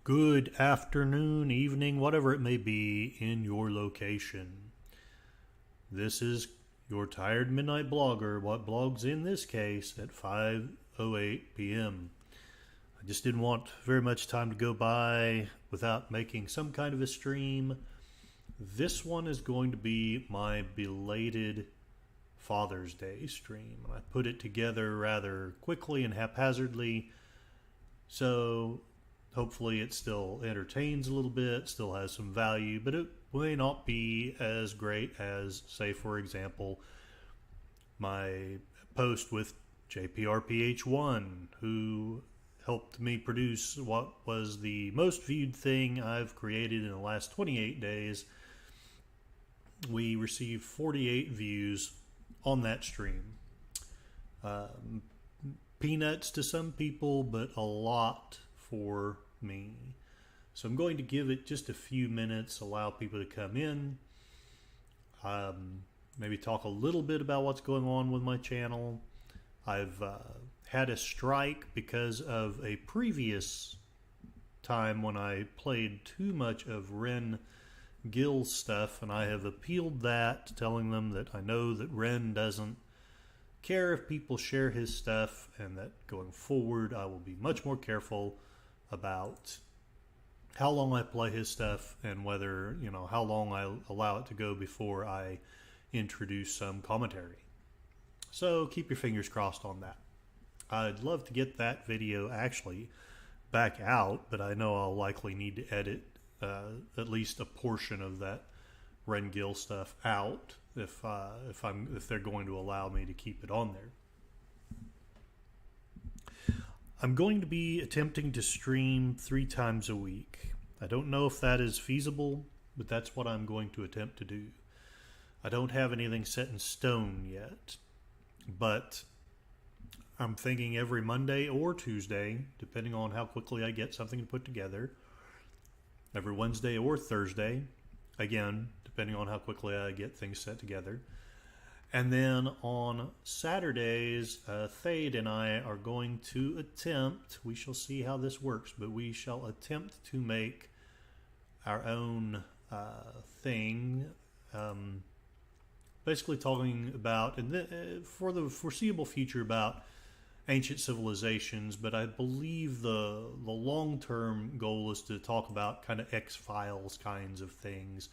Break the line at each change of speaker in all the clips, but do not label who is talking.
Good afternoon, evening, whatever it may be in your location. This is your tired midnight blogger, what blogs in this case at 5:08 p.m. I just didn't want very much time to go by without making some kind of a stream. This one is going to be my belated Father's Day stream. I put it together rather quickly and haphazardly, so hopefully it still entertains a little bit, still has some value, but it may not be as great as, say, for example, my post with JPRPH1, who helped me produce what was the most viewed thing I've created in the last 28 days. We received 48 views on that stream. Peanuts to some people, but a lot for me. So I'm going to give it just a few minutes, allow people to come in, maybe talk a little bit about what's going on with my channel. I've had a strike because of a previous time when I played too much of Ren Gill stuff, and I have appealed that, telling them that I know that Ren doesn't care if people share his stuff, and that going forward I will be much more careful about how long I play his stuff and whether, how long I allow it to go before I introduce some commentary. So keep your fingers crossed on that. I'd love to get that video actually back out, but I know I'll likely need to edit at least a portion of that Ren Gill stuff out if they're going to allow me to keep it on there. I'm going to be attempting to stream 3 times a week. I don't know if that is feasible, but that's what I'm going to attempt to do. I don't have anything set in stone yet, but I'm thinking every Monday or Tuesday, depending on how quickly I get something to put together. Every Wednesday or Thursday, again, depending on how quickly I get things set together. And then on Saturdays, Thade and I are going to attempt, we shall see how this works, but we shall attempt to make our own thing, basically talking about, for the foreseeable future, about ancient civilizations, but I believe the long-term goal is to talk about kind of X-Files kinds of things.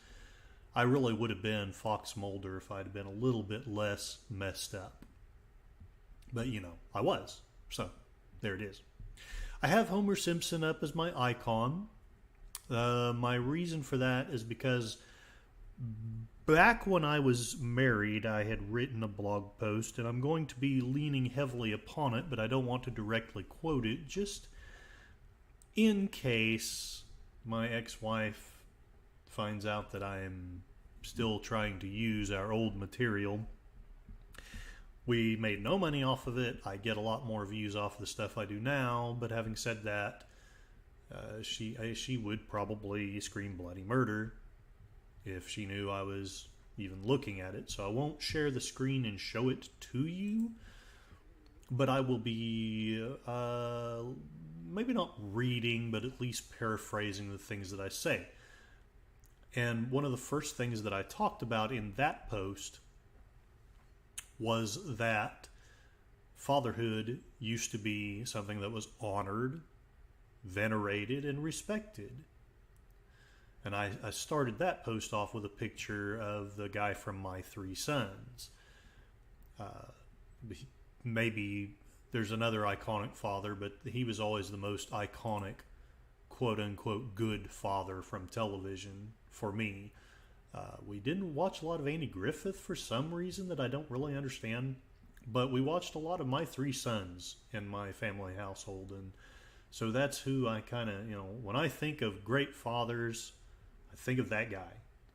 I really would have been Fox Mulder if I'd been a little bit less messed up. But, I was. So, there it is. I have Homer Simpson up as my icon. My reason for that is because back when I was married, I had written a blog post, and I'm going to be leaning heavily upon it, but I don't want to directly quote it, just in case my ex-wife finds out that I am still trying to use our old material. We made no money off of it. I get a lot more views off of the stuff I do now, but having said that, she would probably scream bloody murder if she knew I was even looking at it. So I won't share the screen and show it to you, but I will be maybe not reading, but at least paraphrasing the things that I say. And one of the first things that I talked about in that post was that fatherhood used to be something that was honored, venerated, and respected. And I started that post off with a picture of the guy from My Three Sons. Maybe there's another iconic father, but he was always the most iconic, quote-unquote, good father from television for me. We didn't watch a lot of Andy Griffith for some reason that I don't really understand, but we watched a lot of My Three Sons in my family household, and so that's who I kind of, when I think of great fathers, I think of that guy.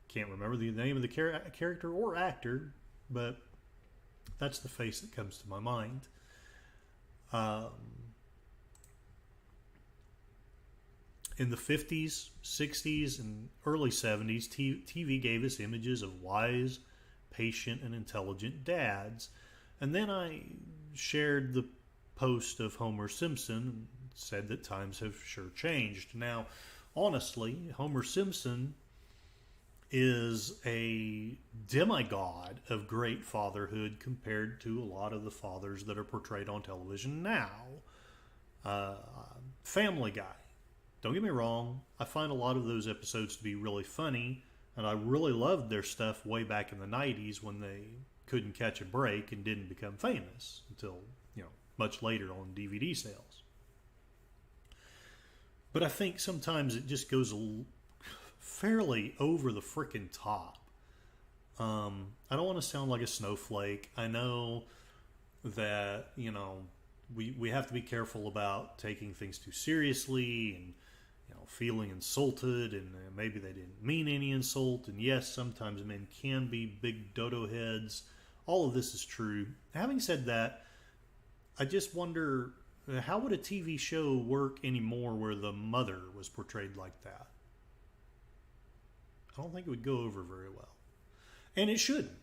Can't remember the name of the character or actor, but that's the face that comes to my mind. In the 50s, 60s, and early 70s, TV gave us images of wise, patient, and intelligent dads. And then I shared the post of Homer Simpson, said that times have sure changed. Now, honestly, Homer Simpson is a demigod of great fatherhood compared to a lot of the fathers that are portrayed on television now. Uh, Family Guy. Don't get me wrong, I find a lot of those episodes to be really funny, and I really loved their stuff way back in the 90s when they couldn't catch a break and didn't become famous until, much later on DVD sales. But I think sometimes it just goes fairly over the freaking top. I don't want to sound like a snowflake. I know that, we have to be careful about taking things too seriously and, feeling insulted, and maybe they didn't mean any insult. And yes, sometimes men can be big dodo heads. All of this is true. Having said that, I just wonder, how would a TV show work anymore where the mother was portrayed like that? I don't think it would go over very well. And it shouldn't.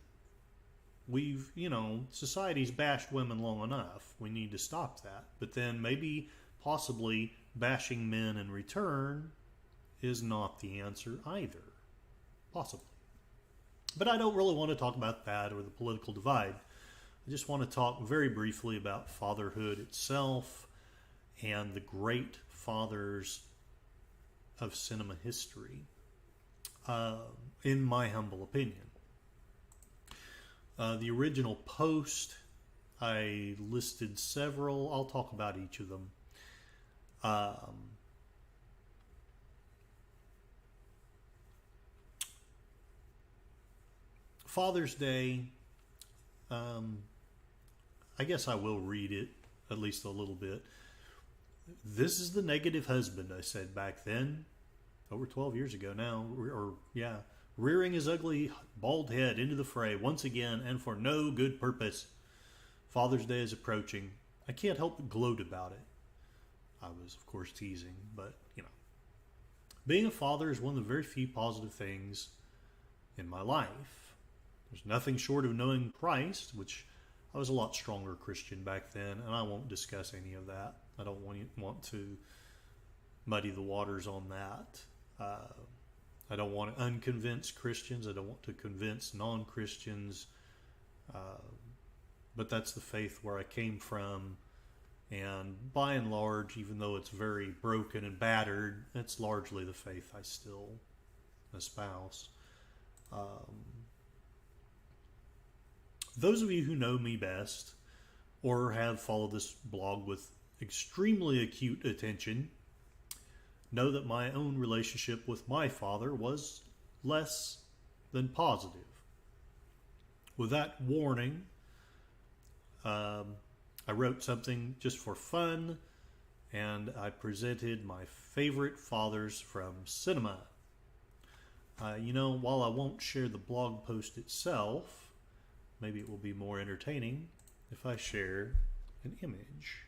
Society's bashed women long enough. We need to stop that. But then maybe, possibly, bashing men in return is not the answer either. Possibly. But I don't really want to talk about that or the political divide. I just want to talk very briefly about fatherhood itself and the great fathers of cinema history, in my humble opinion. The original post, I listed several. I'll talk about each of them. Father's Day, I guess I will read it, at least a little bit. This is the negative husband, I said back then, over 12 years ago now, rearing his ugly bald head into the fray once again and for no good purpose. Father's Day is approaching. I can't help but gloat about it. I was, of course, teasing, but, being a father is one of the very few positive things in my life. There's nothing short of knowing Christ, which I was a lot stronger Christian back then, and I won't discuss any of that. I don't want to muddy the waters on that. I don't want to unconvince Christians. I don't want to convince non-Christians. But that's the faith where I came from. And by and large, even though it's very broken and battered, it's largely the faith I still espouse. Those of you who know me best or have followed this blog with extremely acute attention know that my own relationship with my father was less than positive. With that warning, I wrote something just for fun, and I presented my favorite fathers from cinema. While I won't share the blog post itself, maybe it will be more entertaining if I share an image.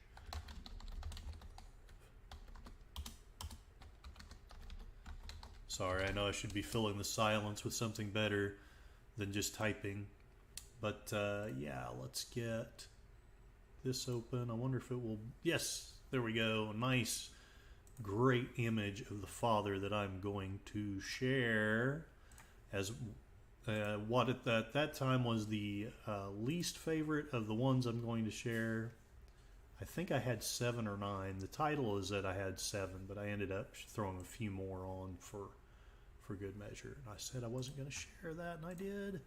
Sorry, I know I should be filling the silence with something better than just typing. But let's get this open. I wonder if it will... Yes, there we go. A nice, great image of the father that I'm going to share as what at that time was the least favorite of the ones I'm going to share. I think I had 7 or 9. The title is that I had 7, but I ended up throwing a few more on for good measure. And I said I wasn't going to share that, and I did.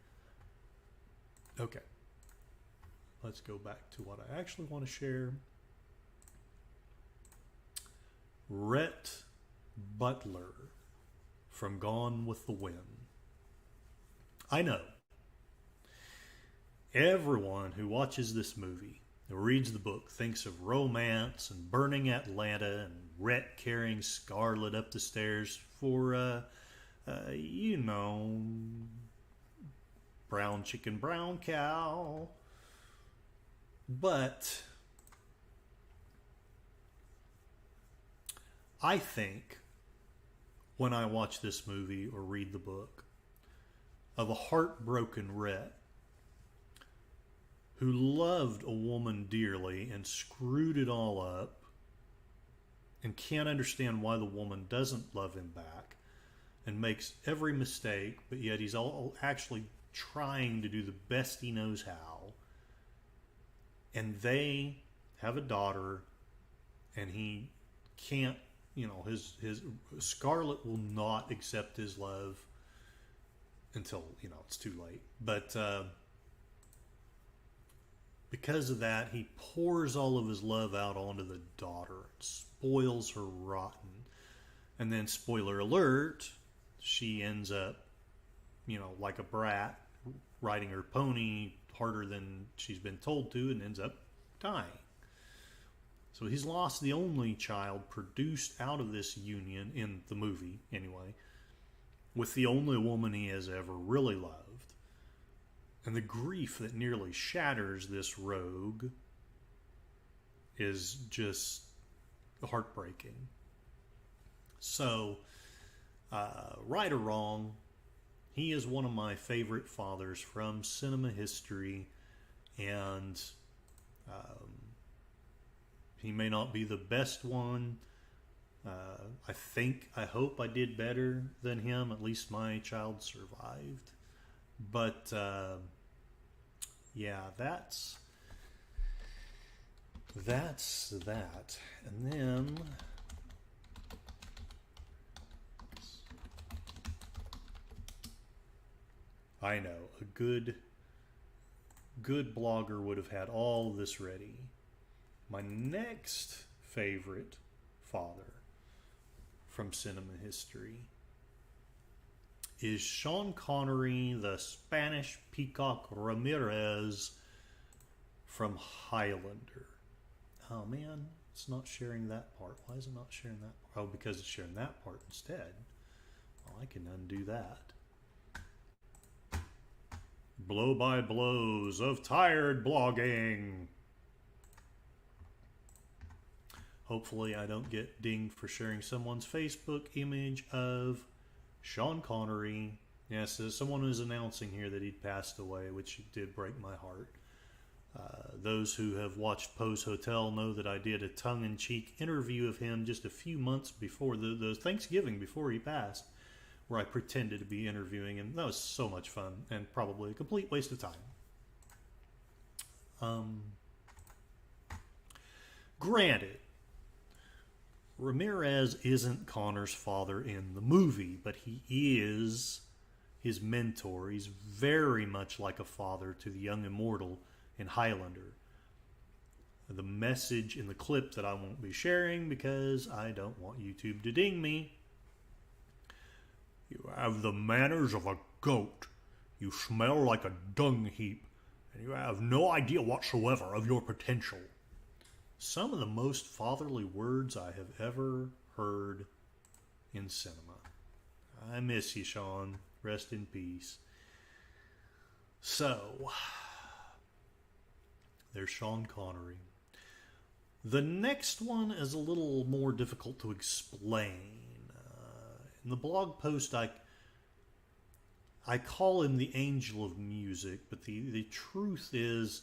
Okay. Let's go back to what I actually want to share. Rhett Butler from Gone with the Wind. I know everyone who watches this movie or reads the book thinks of romance and burning Atlanta and Rhett carrying Scarlett up the stairs for, brown chicken, brown cow. But I think when I watch this movie or read the book of a heartbroken Rhett who loved a woman dearly and screwed it all up and can't understand why the woman doesn't love him back, and makes every mistake, but yet he's all actually trying to do the best he knows how. And they have a daughter, and he can't, his Scarlett will not accept his love until, it's too late. But because of that, he pours all of his love out onto the daughter and spoils her rotten. And then, spoiler alert, she ends up, like a brat, riding her pony harder than she's been told to, and ends up dying. So he's lost the only child produced out of this union, in the movie anyway, with the only woman he has ever really loved. And the grief that nearly shatters this rogue is just heartbreaking. So, right or wrong, he is one of my favorite fathers from cinema history, and he may not be the best one. I hope I did better than him. At least my child survived. But, yeah, that's that. And then... I know, a good blogger would have had all this ready. My next favorite father from cinema history is Sean Connery, the Spanish Peacock Ramirez from Highlander. Oh man, it's not sharing that part. Why is it not sharing that part? Oh, because it's sharing that part instead. Well, I can undo that. Blow by blows of tired blogging. Hopefully I don't get dinged for sharing someone's Facebook image of Sean Connery. Yes, someone was announcing here that he'd passed away, which did break my heart. Those who have watched Poe's Hotel know that I did a tongue-in-cheek interview of him just a few months before the Thanksgiving before he passed, where I pretended to be interviewing him. That was so much fun, and probably a complete waste of time. Granted, Ramirez isn't Connor's father in the movie, but he is his mentor. He's very much like a father to the young immortal in Highlander. The message in the clip that I won't be sharing because I don't want YouTube to ding me. You have the manners of a goat. You smell like a dung heap, and you have no idea whatsoever of your potential. Some of the most fatherly words I have ever heard in cinema. I miss you, Sean. Rest in peace. So, there's Sean Connery. The next one is a little more difficult to explain. In the blog post, I call him the angel of music, but the truth is,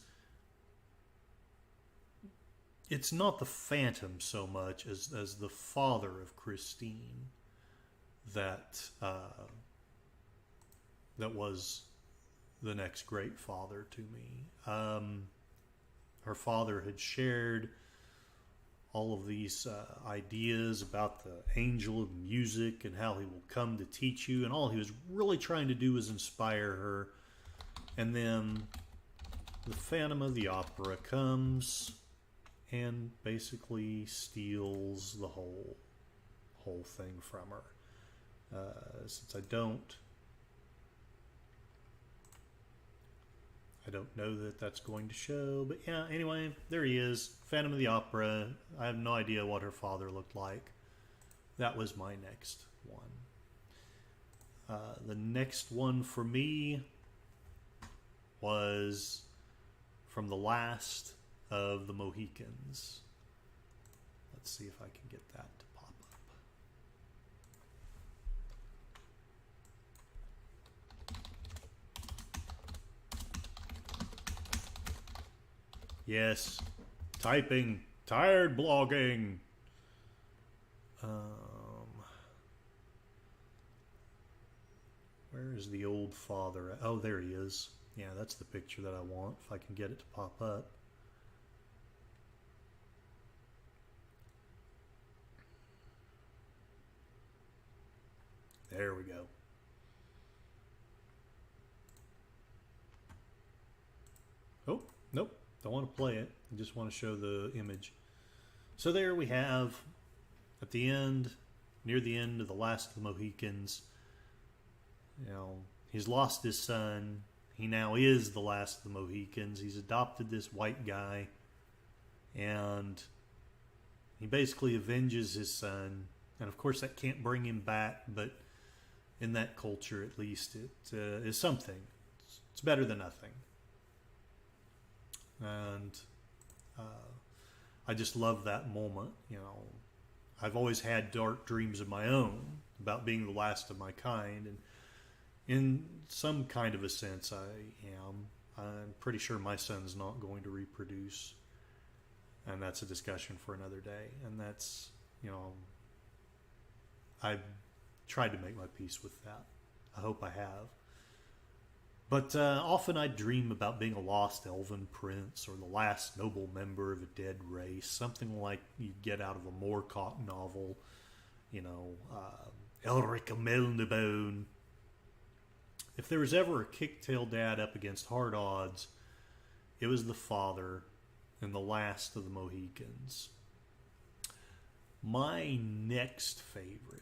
it's not the Phantom so much as the father of Christine that was the next great father to me. Her father had shared all of these ideas about the angel of music and how he will come to teach you, and all he was really trying to do was inspire her. And then the Phantom of the Opera comes and basically steals the whole thing from her. Since I don't know that that's going to show, but yeah, anyway, there he is, Phantom of the Opera. I have no idea what her father looked like. That was my next one. The next one for me was from the last of the Mohicans. Let's see if I can get that to pop up. Yes, typing, tired blogging. Where is the old father? Oh, there he is. Yeah, that's the picture that I want, if I can get it to pop up. There we go. Oh, nope. Don't want to play it. I just want to show the image. So there we have, at the end, near the end of The Last of the Mohicans, he's lost his son. He now is the last of the Mohicans. He's adopted this white guy, and he basically avenges his son. And of course, that can't bring him back, but in that culture, at least, it is something. It's better than nothing. And I just love that moment. I've always had dark dreams of my own about being the last of my kind, and in some kind of a sense I am. I'm pretty sure my son's not going to reproduce, and that's a discussion for another day. And that's, I've tried to make my peace with that. I hope I have. But often I dream about being a lost elven prince or the last noble member of a dead race, something like you'd get out of a Moorcock novel, Elric of Melnibone. If there was ever a kick-tail dad up against hard odds, it was the father in The Last of the Mohicans. My next favorite.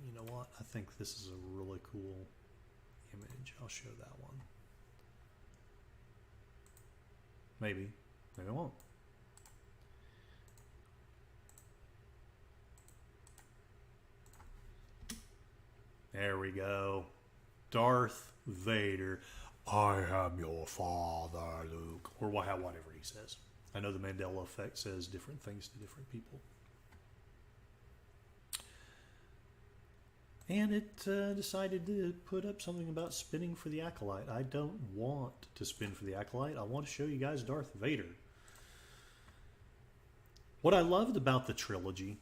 You know what? I think this is a really cool image. I'll show that one. Maybe I won't. There we go. Darth Vader. I am your father, Luke. Or whatever he says. I know the Mandela effect says different things to different people. And it decided to put up something about spinning for the Acolyte. I don't want to spin for the Acolyte. I want to show you guys Darth Vader. What I loved about the trilogy,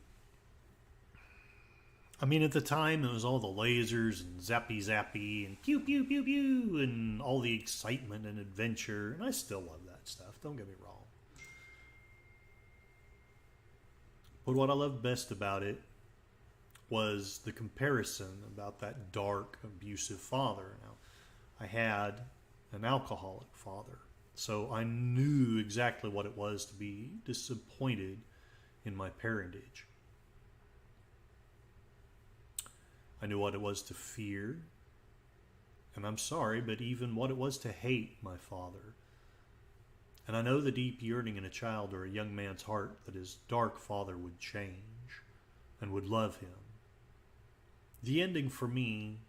I mean, at the time, it was all the lasers and zappy and pew, pew, pew, pew, and all the excitement and adventure. And I still love that stuff. Don't get me wrong. But what I loved best about it was the comparison about that dark, abusive father. Now, I had an alcoholic father, so I knew exactly what it was to be disappointed in my parentage. I knew what it was to fear, and I'm sorry, but even what it was to hate my father. And I know the deep yearning in a child or a young man's heart that his dark father would change and would love him. The ending for me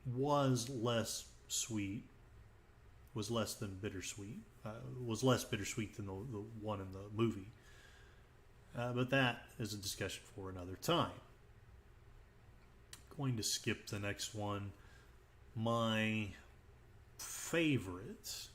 was less sweet, was less than bittersweet, was less bittersweet than the one in the movie. But that is a discussion for another time. Going to skip the next one. My favorite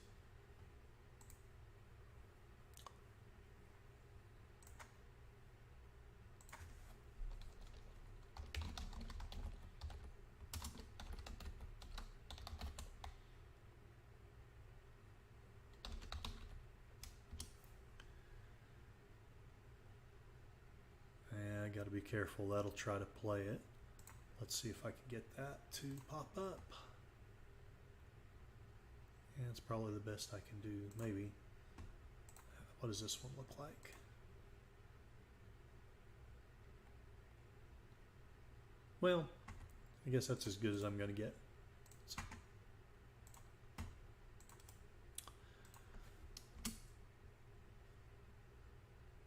I got to be careful. That'll try to play it. Let's see if I can get that to pop up. Yeah, it's probably the best I can do. Maybe. What does this one look like? Well, I guess that's as good as I'm going to get.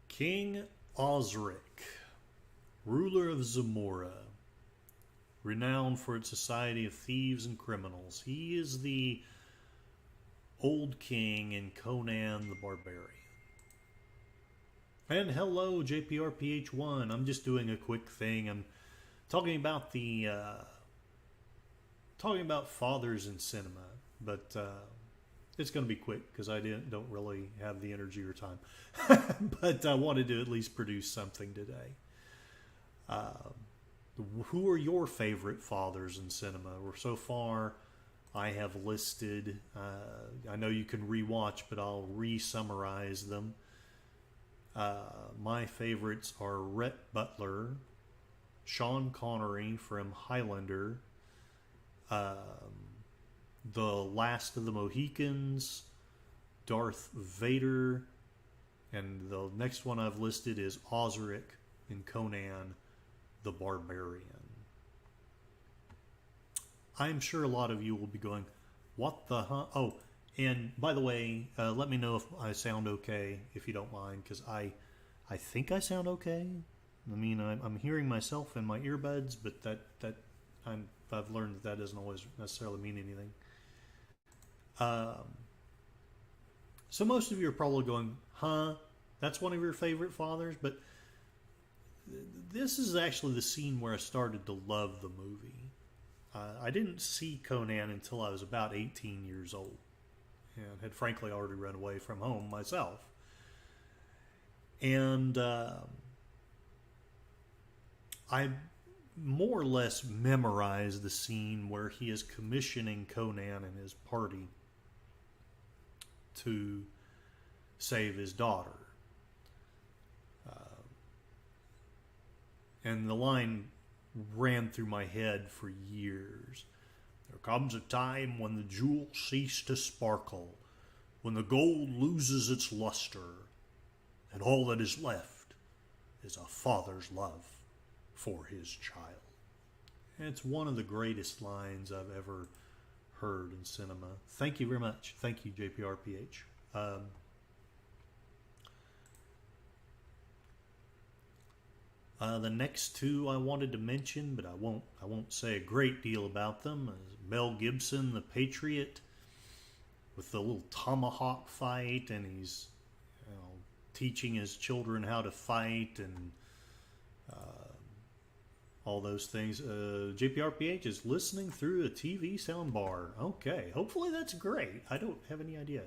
King Osric, ruler of Zamora, renowned for its society of thieves and criminals. He is the old king in Conan the Barbarian. And hello, JPRPH1. I'm just doing a quick thing. I'm talking about the talking about fathers in cinema, but it's going to be quick because I don't really have the energy or time. But I wanted to at least produce something today. Who are your favorite fathers in cinema? Or so far, I have listed. I know you can rewatch, but I'll re-summarize them. My favorites are Rhett Butler, Sean Connery from Highlander, The Last of the Mohicans, Darth Vader, and the next one I've listed is Osric in Conan the Barbarian. I'm sure a lot of you will be going, what the huh? Oh, and by the way, let me know if I sound okay, if you don't mind, because I think I sound okay. I mean, I'm hearing myself in my earbuds, but I've learned that doesn't always necessarily mean anything. So most of you are probably going, huh? That's one of your favorite fathers? But this is actually the scene where I started to love the movie. I didn't see Conan until I was about 18 years old and had frankly already run away from home myself. And I more or less memorized the scene where he is commissioning Conan and his party to save his daughter. And the line ran through my head for years. There comes a time when the jewels cease to sparkle, when the gold loses its luster, and all that is left is a father's love for his child. And it's one of the greatest lines I've ever heard in cinema. Thank you very much. Thank you, JPRPH. The next two I wanted to mention, but I won't say a great deal about them. Mel Gibson, The Patriot, with the little tomahawk fight, and he's teaching his children how to fight and all those things. JPRPH is listening through a TV sound bar. Okay, hopefully that's great. I don't have any idea.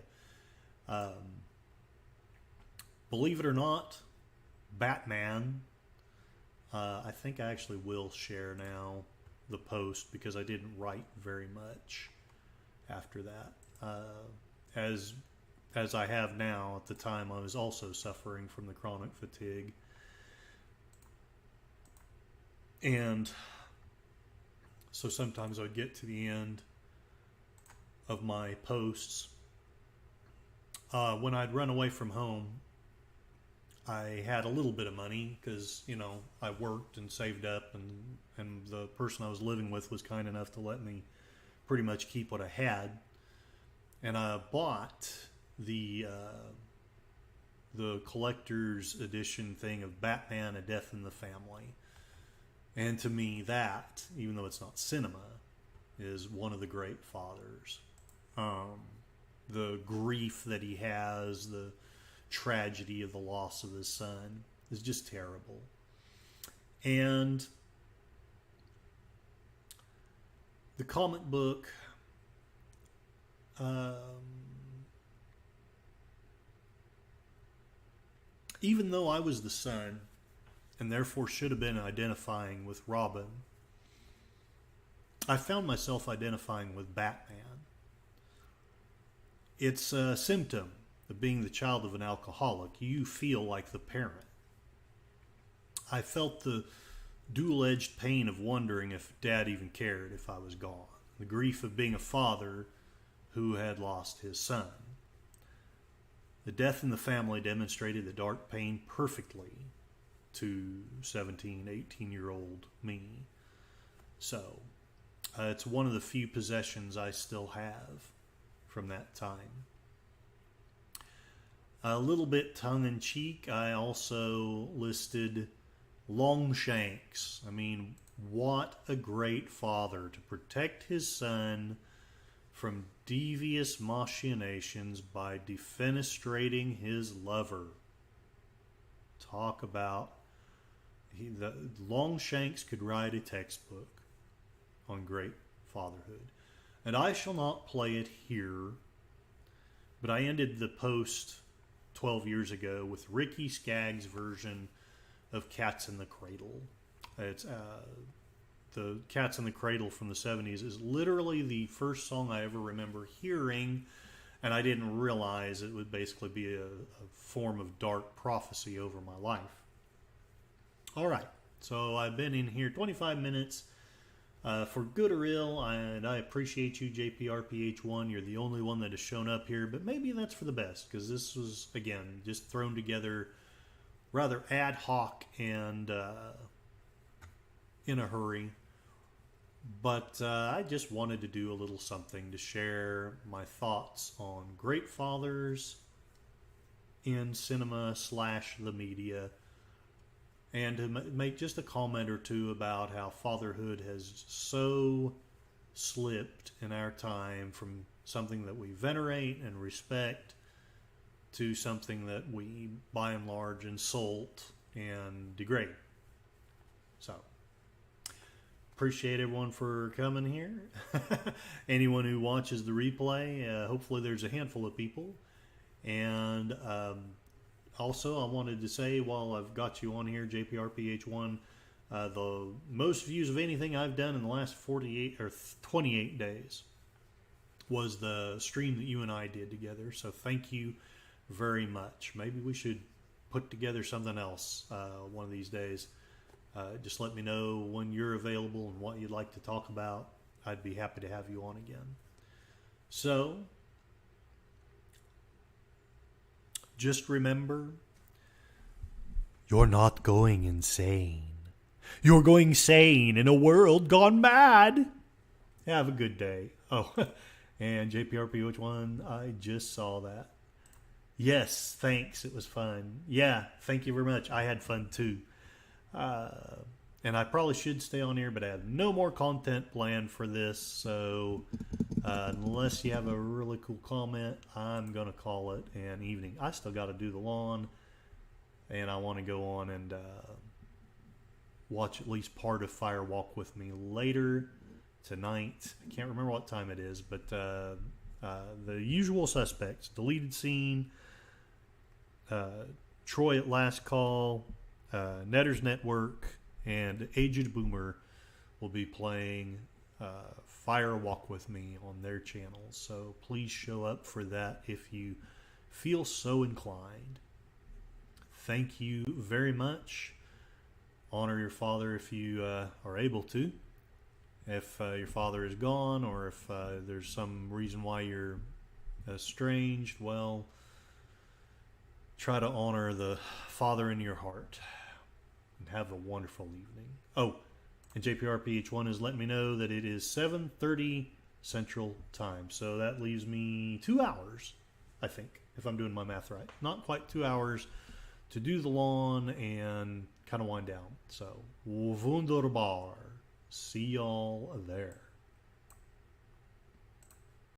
Believe it or not, Batman. I think I actually will share now the post because I didn't write very much after that. As I have now, at the time I was also suffering from the chronic fatigue. And so sometimes I would get to the end of my posts. When I'd run away from home, I had a little bit of money because, I worked and saved up, and the person I was living with was kind enough to let me pretty much keep what I had. And I bought the collector's edition thing of Batman: A Death in the Family. And to me, that, even though it's not cinema, is one of the great fathers. The grief that he has, the tragedy of the loss of his son is just terrible. And the comic book, even though I was the son and therefore should have been identifying with Robin, I found myself identifying with Batman. It's a symptom of being the child of an alcoholic. You feel like the parent. I felt the dual-edged pain of wondering if Dad even cared if I was gone. The grief of being a father who had lost his son. The Death in the Family demonstrated the dark pain perfectly to 17, 18-year-old me. So, it's one of the few possessions I still have from that time. A little bit tongue-in-cheek, I also listed Longshanks. I mean, what a great father to protect his son from devious machinations by defenestrating his lover. Talk about The Longshanks could write a textbook on great fatherhood. And I shall not play it here, but I ended the post 12 years ago with Ricky Skaggs' version of Cats in the Cradle. It's the Cats in the Cradle from the 70s is literally the first song I ever remember hearing, and I didn't realize it would basically be a form of dark prophecy over my life. All right, so I've been in here 25 minutes. For good or ill, and I appreciate you, JPRPH1. You're the only one that has shown up here, but maybe that's for the best, because this was, again, just thrown together rather ad hoc and in a hurry. But I just wanted to do a little something to share my thoughts on great fathers in cinema / the media, and to make just a comment or two about how fatherhood has so slipped in our time from something that we venerate and respect to something that we, by and large, insult and degrade. So, appreciate everyone for coming here. Anyone who watches the replay, hopefully there's a handful of people. And also, I wanted to say, while I've got you on here, JPRPH1, the most views of anything I've done in the last 48 or 28 days was the stream that you and I did together. So thank you very much. Maybe we should put together something else one of these days. Just let me know when you're available and what you'd like to talk about. I'd be happy to have you on again. So, just remember, you're not going insane. You're going sane in a world gone mad. Have a good day. Oh, and JPRPH1, I just saw that. Yes, thanks. It was fun. Yeah, thank you very much. I had fun too. And I probably should stay on here, but I have no more content planned for this. So unless you have a really cool comment, I'm going to call it an evening. I still got to do the lawn, and I want to go on and watch at least part of Fire Walk with Me later tonight. I can't remember what time it is, but the usual suspects: Deleted Scene, Troy at Last Call, Netter's Network, and Aged Boomer will be playing Fire Walk with Me on their channels. So please show up for that if you feel so inclined. Thank you very much. Honor your father if you are able to. If your father is gone, or if there's some reason why you're estranged, well, try to honor the father in your heart. And have a wonderful evening. Oh, and JPRPH1 has let me know that it is 7:30 Central Time. So that leaves me 2 hours, I think, if I'm doing my math right. Not quite 2 hours to do the lawn and kind of wind down. So, wunderbar. See y'all there.